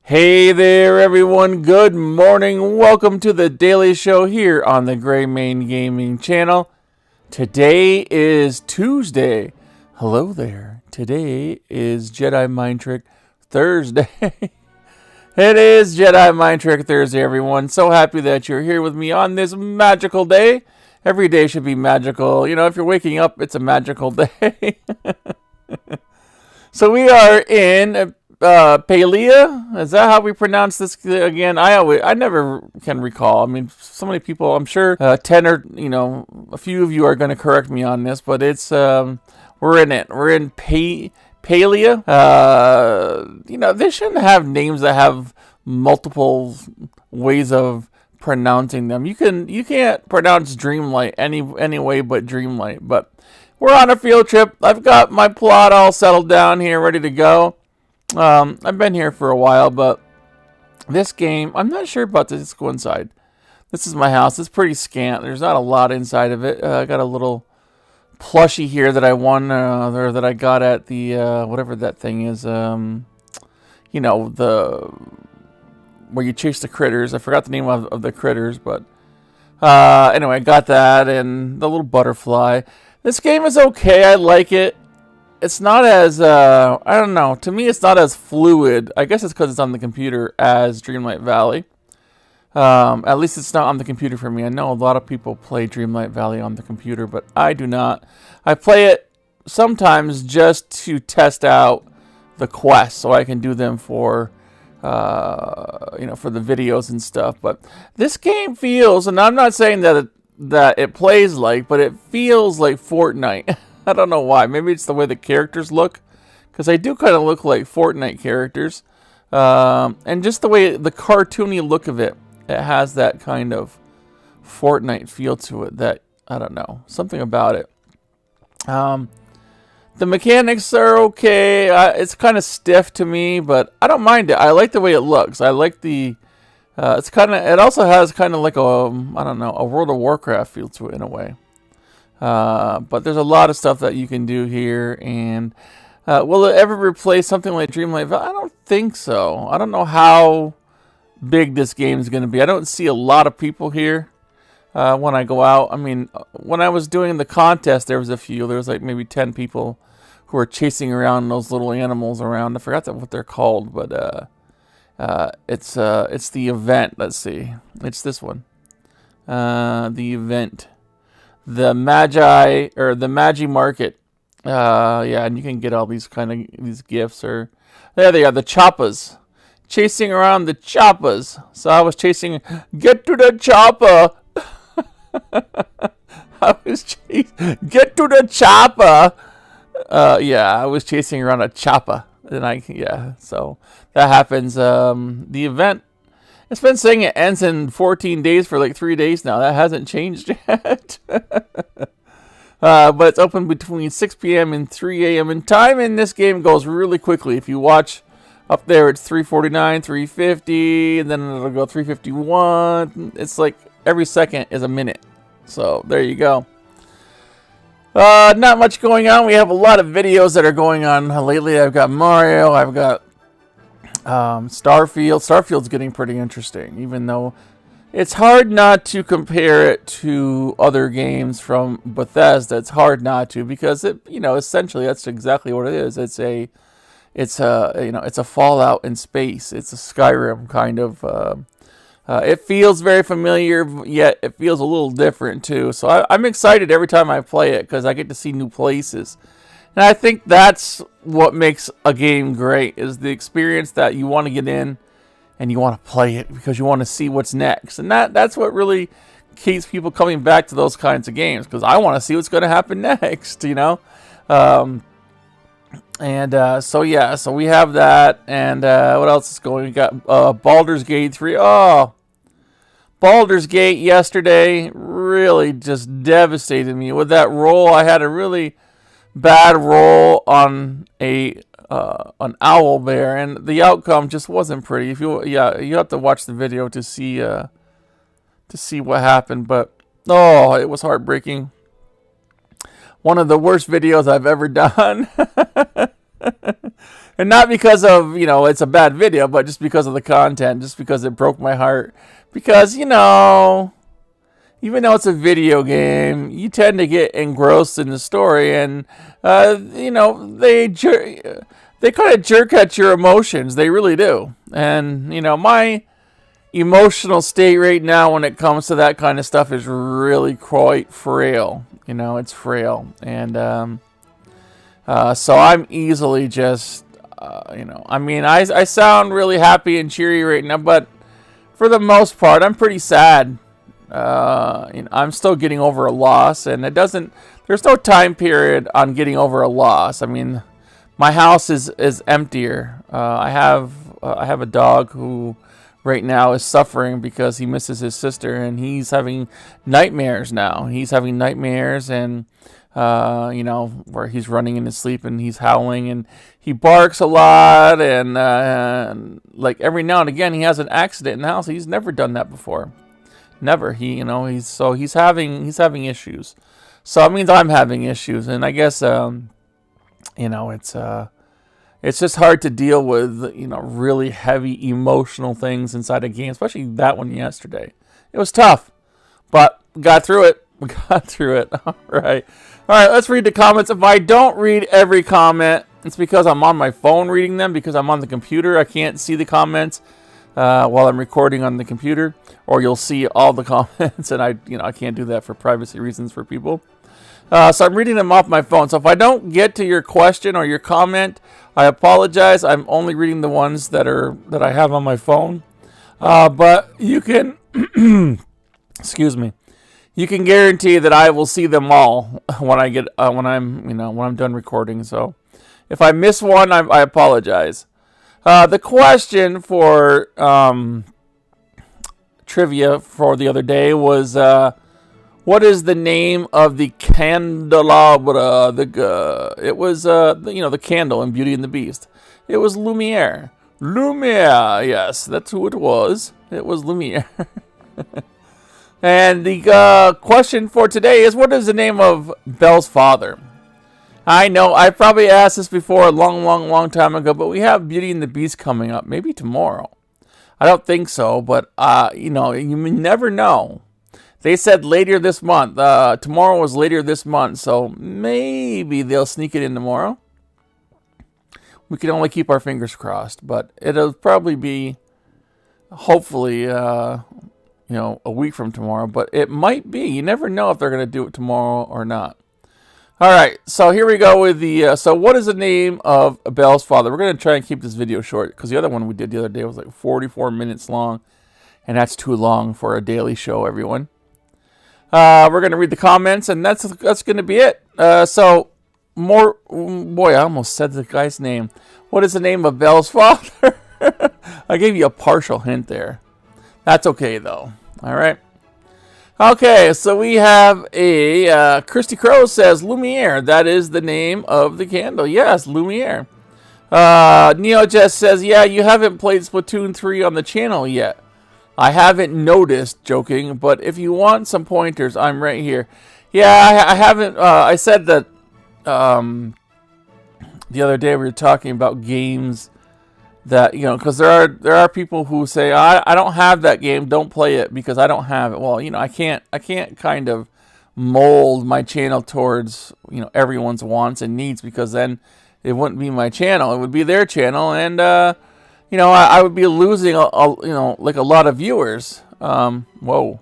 Hey there everyone, good morning, welcome to the Daily Show here on the Greymane Gaming channel. Today is Tuesday. Hello there. Today is Jedi Mind Trick Thursday. It is Jedi Mind Trick Thursday, everyone. So happy that you're here with me on this magical day. Every day should be magical. You know, if you're waking up, it's a magical day. So we are in Palia. Is that how we pronounce this again? I never can recall. I mean, so many people, I'm sure 10 or, a few of you are going to correct me on this, but it's, we're in it. We're in Palia. They shouldn't have names that have multiple ways of pronouncing them. You can't pronounce Dreamlight any way but Dreamlight. But we're on a field trip. I've got my plot all settled down here, ready to go. I've been here for a while, but this game, I'm not sure about this. Let's go inside. This is my house. It's pretty scant. There's not a lot inside of it. I got a little plushie here that I won, or that I got at the, whatever that thing is, where you chase the critters. I forgot the name of the critters, but, anyway, I got that, and the little butterfly. This game is okay. I like it. It's not as, I don't know. To me, it's not as fluid. I guess it's because it's on the computer as Dreamlight Valley. At least it's not on the computer for me. I know a lot of people play Dreamlight Valley on the computer, but I do not. I play it sometimes just to test out the quests so I can do them for, for the videos and stuff. But this game feels, and I'm not saying that it plays like, but it feels like Fortnite. I don't know why. Maybe it's the way the characters look, because they do kind of look like Fortnite characters, and just the way the cartoony look of it. It has that kind of Fortnite feel to it. That, I don't know, something about it. The mechanics are okay. It's kind of stiff to me, but I don't mind it. I like the way it looks. I like the. It also has kind of like a World of Warcraft feel to it in a way. But there's a lot of stuff that you can do here, and will it ever replace something like Dreamlight Valley? I don't think so. I don't know how big this game is going to be. I don't see a lot of people here when I go out. I mean, when I was doing the contest, there was a few. There was like maybe 10 people who were chasing around those little animals around. I forgot what they're called, but it's the event. Let's see. It's this one. The event. The Magi, or the Magi Market. Yeah, and you can get all these these gifts, or there they are, the CHAPAAs. Chasing around the CHAPAAs. So I was chasing, get to the CHAPAA. Get to the CHAPAA. Yeah, I was chasing around a CHAPAA. And so that happens. The event, it's been saying it ends in 14 days for like 3 days now. That hasn't changed yet. But it's open between 6 p.m. and 3 a.m. And time in this game goes really quickly. If you watch up there, it's 3:49, 3:50, and then it'll go 3:51. It's like every second is a minute. So there you go. Not much going on. We have a lot of videos that are going on lately. I've got Mario. I've got Starfield. Starfield's getting pretty interesting, even though it's hard not to compare it to other games from Bethesda. It's hard not to, because essentially that's exactly what it is. It's a Fallout in space. It's a Skyrim kind of. It feels very familiar, yet it feels a little different too. So I'm excited every time I play it, because I get to see new places. And I think that's what makes a game great, is the experience that you want to get in and you want to play it because you want to see what's next. And that's what really keeps people coming back to those kinds of games, because I want to see what's going to happen next, So we have that. And what else is going? We got Baldur's Gate 3. Oh, Baldur's Gate yesterday really just devastated me with that roll. I had a really bad roll on an owl bear, and the outcome just wasn't pretty. You have to watch the video to see what happened, but it was heartbreaking. One of the worst videos I've ever done. And not because of, you know, it's a bad video, but just because of the content, just because it broke my heart. Because, you know, even though it's a video game, you tend to get engrossed in the story, and, you know, they kind of jerk at your emotions. They really do. And, you know, my emotional state right now when it comes to that kind of stuff is really quite frail. You know, it's frail. And, so I'm easily just, you know, I mean, I sound really happy and cheery right now, but for the most part, I'm pretty sad. You know, I'm still getting over a loss, and there's no time period on getting over a loss. I mean, my house is emptier. I have a dog who right now is suffering because he misses his sister, and he's having nightmares now. He's having nightmares, and you know, where he's running in his sleep and he's howling and he barks a lot, and like every now and again he has an accident in the house. He's never done that before. Never. He's having issues. So it means I'm having issues, and I guess you know, it's just hard to deal with, you know, really heavy emotional things inside a game, especially that one yesterday. It was tough, but we got through it. We got through it. All right, let's read the comments. If I don't read every comment, it's because I'm on my phone reading them, because I'm on the computer. I can't see the comments while I'm recording on the computer, or you'll see all the comments, and I can't do that for privacy reasons for people. So I'm reading them off my phone. So if I don't get to your question or your comment, I apologize. I'm only reading the ones that I have on my phone. But you can, excuse me, you can guarantee that I will see them all when I'm done recording. So if I miss one, I apologize. The question for trivia for the other day was, what is the name of the candelabra? It was the candle in Beauty and the Beast. It was Lumiere. Lumiere, yes, that's who it was. It was Lumiere. And the question for today is, what is the name of Belle's father? I know I probably asked this before a long time ago, but we have Beauty and the Beast coming up, maybe tomorrow. I don't think so, but you know, you never know. They said later this month. Tomorrow was later this month, so maybe they'll sneak it in tomorrow. We can only keep our fingers crossed, but it'll probably be, hopefully, you know, a week from tomorrow. But it might be. You never know if they're going to do it tomorrow or not. All right, so here we go with the. So what is the name of Belle's father? We're going to try and keep this video short, because the other one we did the other day was like 44 minutes long, and that's too long for a daily show, everyone. We're going to read the comments, and that's going to be it. So, boy, I almost said the guy's name. What is the name of Belle's father? I gave you a partial hint there. That's okay, though. All right. Okay, so we have a, Kristy Crow says, Lumiere. That is the name of the candle. Yes, Lumiere. Neojet says, yeah, you haven't played Splatoon 3 on the channel yet. I haven't noticed, joking, but if you want some pointers, I'm right here. Yeah, I haven't, I said that, the other day we were talking about games that, you know, because there are people who say, I don't have that game, don't play it because I don't have it. Well, you know, I can't kind of mold my channel towards, you know, everyone's wants and needs, because then it wouldn't be my channel, it would be their channel, and, you know, I would be losing, you know, like a lot of viewers. Whoa.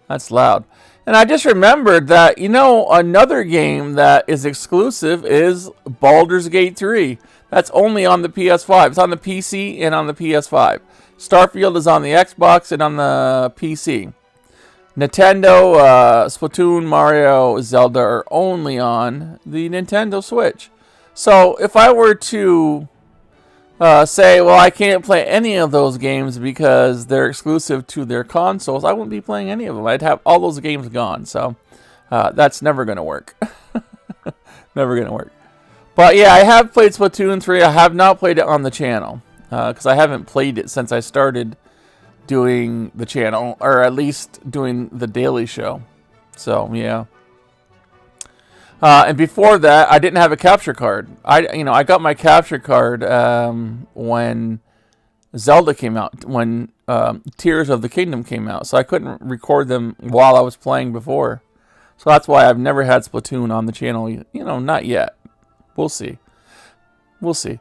That's loud. And I just remembered that, you know, another game that is exclusive is Baldur's Gate 3. That's only on the PS5. It's on the PC and on the PS5. Starfield is on the Xbox and on the PC. Nintendo, Splatoon, Mario, Zelda are only on the Nintendo Switch. So if I were to say, well, I can't play any of those games because they're exclusive to their consoles, I wouldn't be playing any of them. I'd have all those games gone. So that's never going to work. Never going to work. But yeah, I have played Splatoon 3. I have not played it on the channel because I haven't played it since I started doing the channel, or at least doing the daily show. So yeah. And before that, I didn't have a capture card. I got my capture card when Zelda came out, when Tears of the Kingdom came out. So I couldn't record them while I was playing before. So that's why I've never had Splatoon on the channel. Not yet. We'll see. We'll see.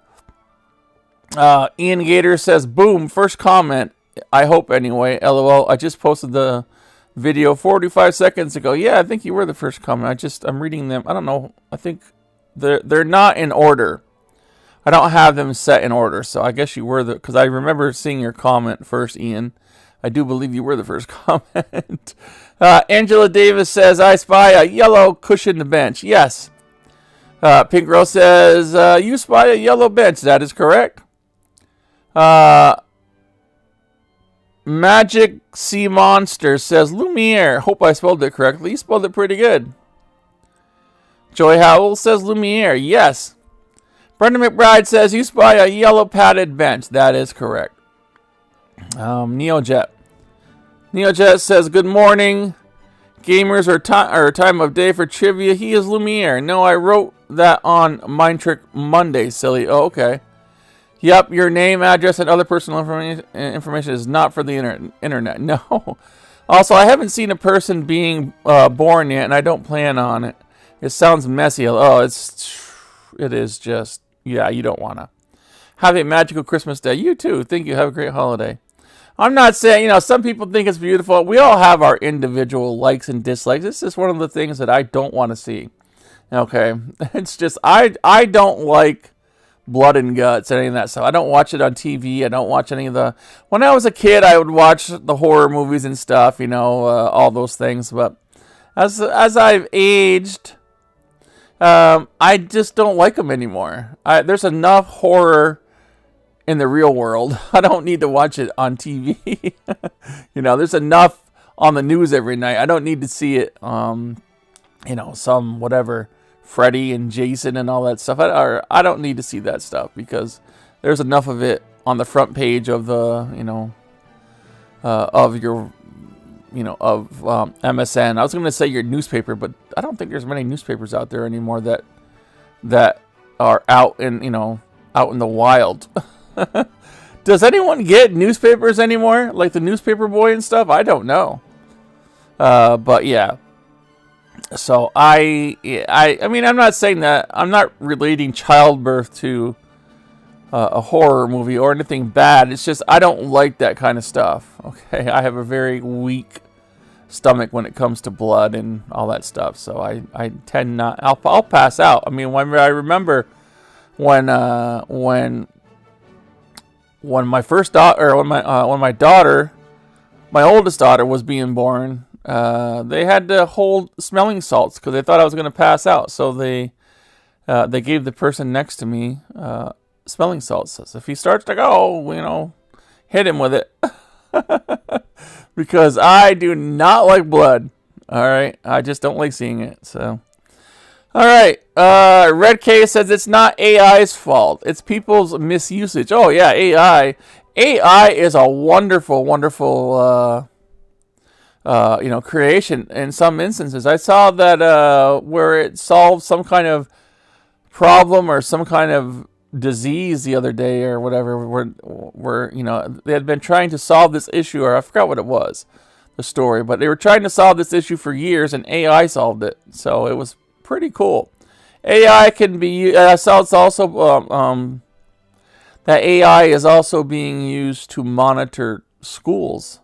Ian Gator says, boom, first comment. I hope anyway. LOL. I just posted the video 45 seconds ago. Yeah, I think you were the first comment. I'm reading them. I don't know. I think they're not in order. I don't have them set in order, so I guess you were because I remember seeing your comment first, Ian. I do believe you were the first comment. Angela Davis says, I spy a yellow cushioned bench. Yes. Pink Rose says, you spy a yellow bench. That is correct. MagicMonster says, Lumiere. Hope I spelled it correctly. You spelled it pretty good. JoyHowell says, Lumiere. Yes. Brenda McBride says, you spy a yellow padded bench. That is correct. Neojet. Neojet says, good morning. Gamers are time of day for trivia. He is Lumiere. No, I wrote that on Mind Trick Monday, silly. Oh, okay. Yep, your name, address, and other personal information is not for the internet. No. Also, I haven't seen a person being born yet, and I don't plan on it. It sounds messy. Oh, it is just, yeah, you don't want to. Have a magical Christmas day. You too. Thank you. Have a great holiday. I'm not saying, some people think it's beautiful. We all have our individual likes and dislikes. It's just one of the things that I don't want to see. Okay. It's just, I don't like blood and guts and any of that stuff. I don't watch it on TV. I don't watch any of the... When I was a kid, I would watch the horror movies and stuff, all those things. But as I've aged, I just don't like them anymore. There's enough horror in the real world. I don't need to watch it on TV. There's enough on the news every night. I don't need to see it, some whatever... Freddy and Jason and all that stuff. I don't need to see that stuff because there's enough of it on the front page of the, of your, of MSN. I was going to say your newspaper, but I don't think there's many newspapers out there anymore that are out in, out in the wild. Does anyone get newspapers anymore? Like the newspaper boy and stuff? I don't know. But yeah. So I mean, I'm not saying that. I'm not relating childbirth to a horror movie or anything bad. It's just I don't like that kind of stuff. Okay, I have a very weak stomach when it comes to blood and all that stuff. So I tend not. I'll pass out. I mean, I remember when my first daughter, or when my daughter, my oldest daughter, was being born. They had to hold smelling salts because they thought I was going to pass out. So they gave the person next to me smelling salts. So if he starts to go, hit him with it. Because I do not like blood. All right. I just don't like seeing it. So, all right. RedK says it's not AI's fault. It's people's misusage. Oh, yeah. AI. AI is a wonderful, wonderful... creation in some instances. I saw that where it solved some kind of problem or some kind of disease the other day or whatever, where they had been trying to solve this issue, or I forgot what it was, the story, but they were trying to solve this issue for years, and AI solved it. So it was pretty cool. AI can be. I saw it's also that AI is also being used to monitor schools.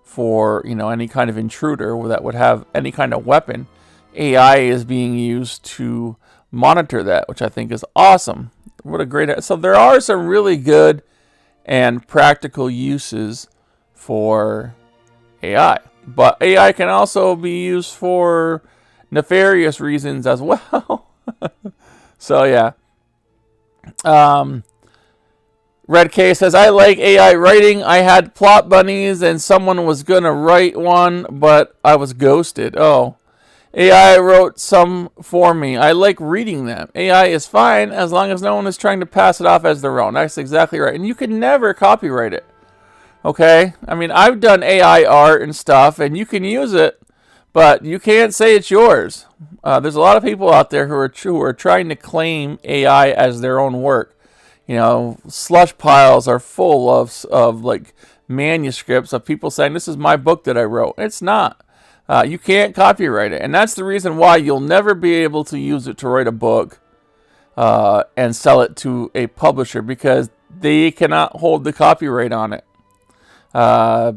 For any kind of intruder that would have any kind of weapon, AI is being used to monitor that, which I think is awesome. What a great... So there are some really good and practical uses for AI, but AI can also be used for nefarious reasons as well. So yeah. RedK says, I like AI writing. I had plot bunnies and someone was going to write one, but I was ghosted. Oh, AI wrote some for me. I like reading them. AI is fine as long as no one is trying to pass it off as their own. That's exactly right. And you can never copyright it. Okay? I mean, I've done AI art and stuff, and you can use it, but you can't say it's yours. There's a lot of people out there who are trying to claim AI as their own work. You know, slush piles are full of like manuscripts of people saying, this is my book that I wrote. It's not. You can't copyright it. And that's the reason why you'll never be able to use it to write a book and sell it to a publisher, because they cannot hold the copyright on it.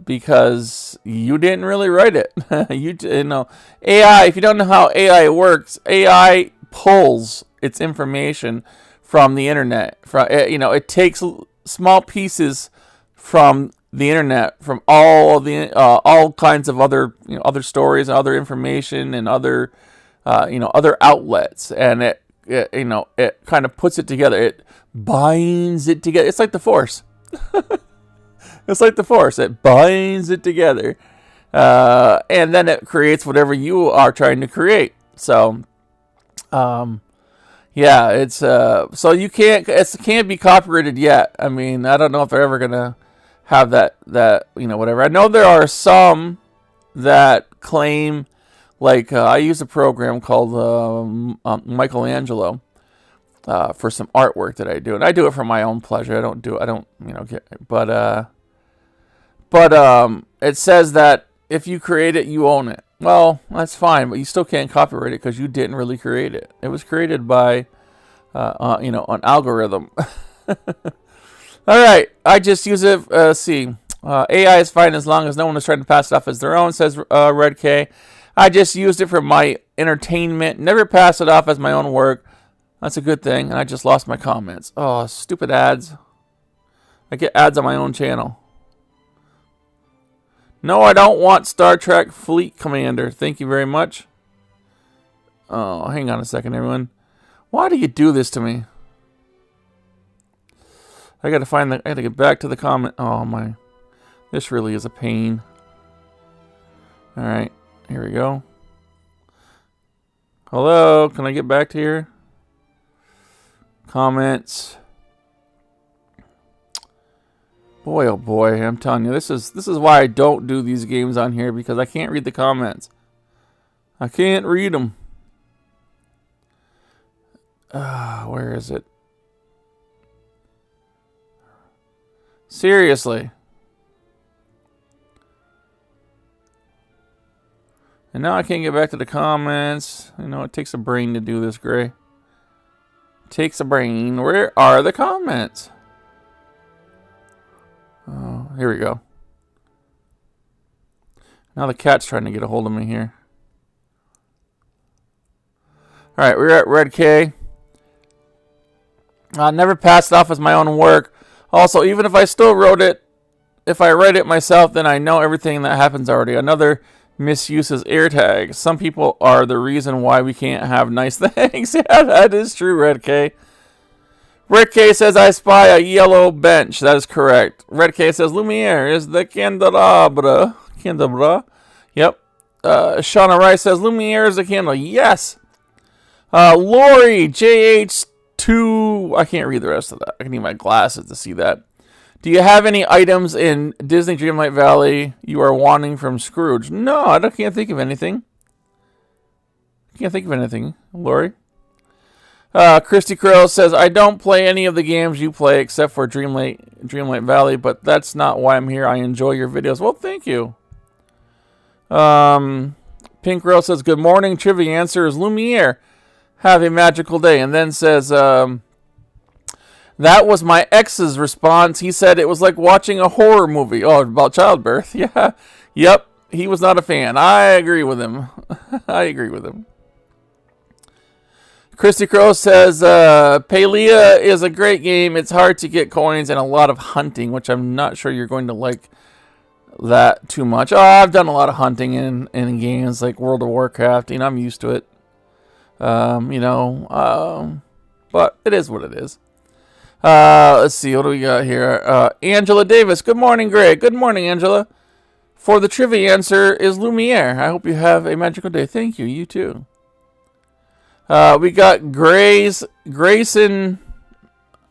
Because you didn't really write it. you know, AI, if you don't know how AI works, AI pulls its information from the internet. You know, it takes small pieces from the internet, from all kinds of other, you know, other stories, other information, and other you know, other outlets, and it you know, it kind of puts it together. It binds it together. It's like the Force. It's like the Force. It binds it together, and then it creates whatever you are trying to create. So, yeah, it's so you can't. It can't be copyrighted yet. I mean, I don't know if they're ever gonna have that you know, whatever. I know there are some that claim, like I use a program called Michelangelo for some artwork that I do, and I do it for my own pleasure. I don't you know, but it says that if you create it, you own it. Well, that's fine, but you still can't copyright it because you didn't really create it. It was created by, you know, an algorithm. All right, I just use it. AI is fine as long as no one is trying to pass it off as their own, says RedK. I just used it for my entertainment. Never pass it off as my own work. That's a good thing. And I just lost my comments. Oh, stupid ads. I get ads on my own channel. No, I don't want Star Trek Fleet Commander. Thank you very much. Oh, hang on a second, everyone. Why do you do this to me? I gotta get back to the comment. Oh my, this really is a pain. All right, here we go. Hello, can I get back to here? Comments. Boy, oh boy, I'm telling you, this is why I don't do these games on here, because I can't read the comments. I can't read them. Where is it? Seriously. And now I can't get back to the comments. You know, it takes a brain to do this, Gray. It takes a brain. Where are the comments? Oh, here we go. Now the cat's trying to get a hold of me here. Alright, we're at RedK. I never passed it off as my own work. Also, even if I still wrote it, if I write it myself, then I know everything that happens already. Another misuse is air tags. Some people are the reason why we can't have nice things. Yeah, that is true, RedK. RedK says, I spy a yellow bench. That is correct. RedK says, Lumiere is the candelabra. Candelabra. Yep. Shawnarice says, Lumiere is the candle. Yes. Lori, JH2. I can't read the rest of that. I need my glasses to see that. Do you have any items in Disney Dreamlight Valley you are wanting from Scrooge? No, I can't think of anything. Can't think of anything, Lori. Kristy Crow says, I don't play any of the games you play except for Dreamlight Valley, but that's not why I'm here. I enjoy your videos. Well, thank you. Pink Rose says, good morning. Trivia answer is Lumiere. Have a magical day. And then says, that was my ex's response. He said it was like watching a horror movie. Oh, about childbirth. Yeah. Yep. He was not a fan. I agree with him. I agree with him. Kristy Crow says, Palia is a great game. It's hard to get coins and a lot of hunting, which I'm not sure you're going to like that too much. Oh, I've done a lot of hunting in games like World of Warcraft. You know, I'm used to it. You know, but it is what it is. Let's see, what do we got here? Angela Davis. Good morning, Greg. Good morning, Angela. For the trivia answer is Lumiere. I hope you have a magical day. Thank you. You too. We got Grayson.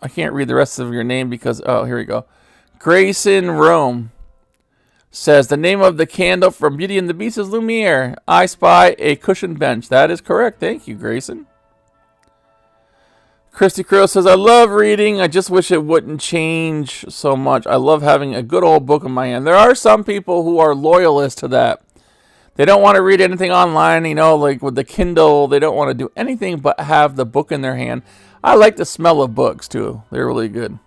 I can't read the rest of your name because, oh, here we go. Greysonrome says the name of the candle from Beauty and the Beast is Lumiere. I spy a cushioned bench. That is correct. Thank you, Grayson. Kristy Crow says, I love reading. I just wish it wouldn't change so much. I love having a good old book in my hand. There are some people who are loyalists to that. They don't want to read anything online, you know, like with the Kindle. They don't want to do anything but have the book in their hand. I like the smell of books, too. They're really good.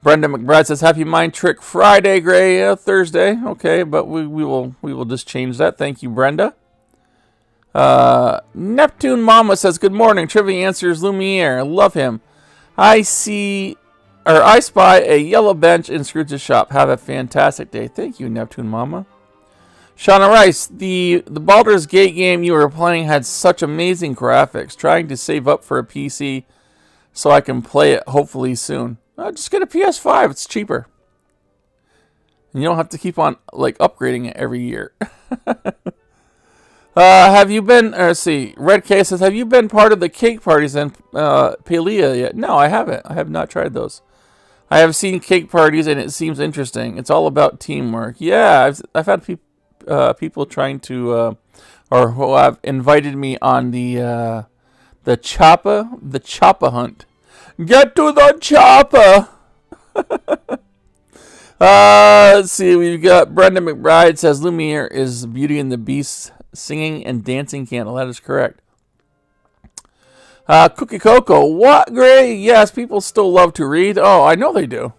Brenda McBride says, Happy Mind Trick Friday, Gray. Thursday. Okay, but we will just change that. Thank you, Brenda. NeptuneMama says, Good morning. Trivia answers Lumiere. Love him. I spy a yellow bench in Scrooge's shop. Have a fantastic day. Thank you, NeptuneMama. Shawnarice, the Baldur's Gate game you were playing had such amazing graphics. Trying to save up for a PC so I can play it hopefully soon. Just get a PS5. It's cheaper. And you don't have to keep on like upgrading it every year. Have you been, let's see, RedK says, have you been part of the cake parties in Palia yet? No, I haven't. I have not tried those. I have seen cake parties and it seems interesting. It's all about teamwork. Yeah, I've had people trying to, or who have invited me on the CHAPAA hunt. Get to the CHAPAA! Let's see, we've got Brenda McBride says, Lumiere is Beauty and the Beast singing and dancing candle. That is correct. Cookie Coco, what, Gray? Yes, people still love to read. Oh, I know they do.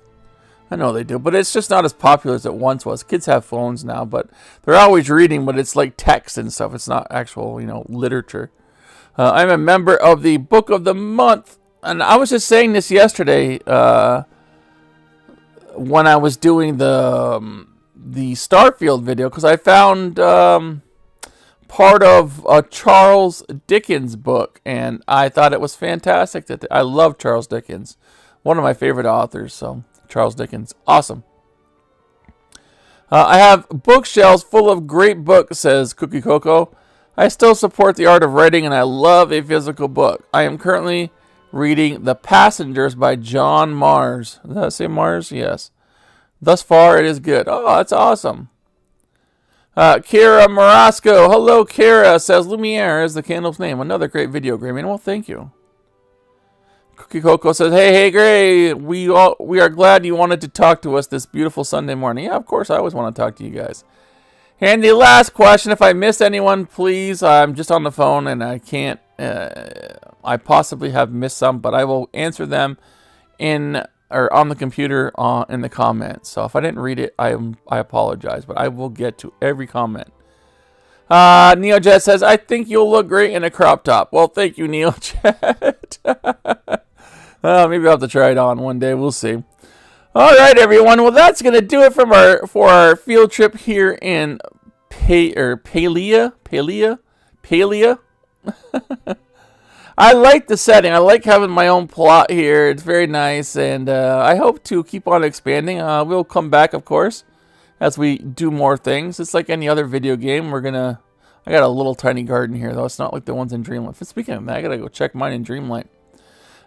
I know they do, but it's just not as popular as it once was. Kids have phones now, but they're always reading, but it's like text and stuff. It's not actual, you know, literature. I'm a member of the Book of the Month, and I was just saying this yesterday when I was doing the Starfield video, because I found part of a Charles Dickens book, and I thought it was fantastic. I love Charles Dickens, one of my favorite authors. So Charles Dickens, awesome. I have bookshelves full of great books, says Cookie Coco. I still support the art of writing, and I love a physical book. I am currently reading The Passengers by John Mars. Does that say Mars? Yes. Thus far, it is good. Oh, that's awesome. KaraMorassco, hello Kara, says Lumiere is the candle's name. Another great video, Greymane. Well, thank you. Cookie Coco says, hey Gray, we are glad you wanted to talk to us this beautiful Sunday morning. Yeah, of course, I always want to talk to you guys. And the last question, if I missed anyone, please, I'm just on the phone and I can't, I possibly have missed some, but I will answer them on the computer in the comments. So if I didn't read it, I apologize, but I will get to every comment. Neojet says, I think you'll look great in a crop top. Well, thank you, Neojet. Maybe I'll have to try it on one day. We'll see. All right, everyone. Well, that's going to do it for our field trip here in Palia. I like the setting. I like having my own plot here. It's very nice, and I hope to keep on expanding. We'll come back, of course, as we do more things. It's like any other video game. I got a little tiny garden here, though. It's not like the ones in Dreamlight. Speaking of that, I got to go check mine in Dreamlight.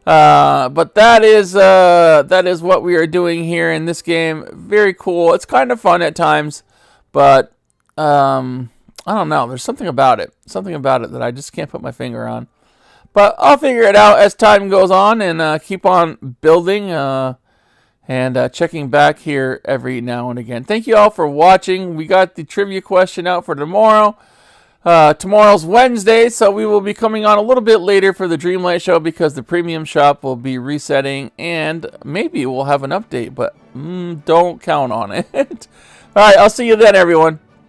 But that is what we are doing here in this game. Very cool. It's kind of fun at times, but I don't know. There's something about it. Something about it that I just can't put my finger on. But I'll figure it out as time goes on and keep on building and checking back here every now and again. Thank you all for watching. We got the trivia question out for tomorrow. Tomorrow's Wednesday, so we will be coming on a little bit later for the Dreamlight show because the premium shop will be resetting and maybe we'll have an update, but don't count on it. All right, I'll see you then, everyone.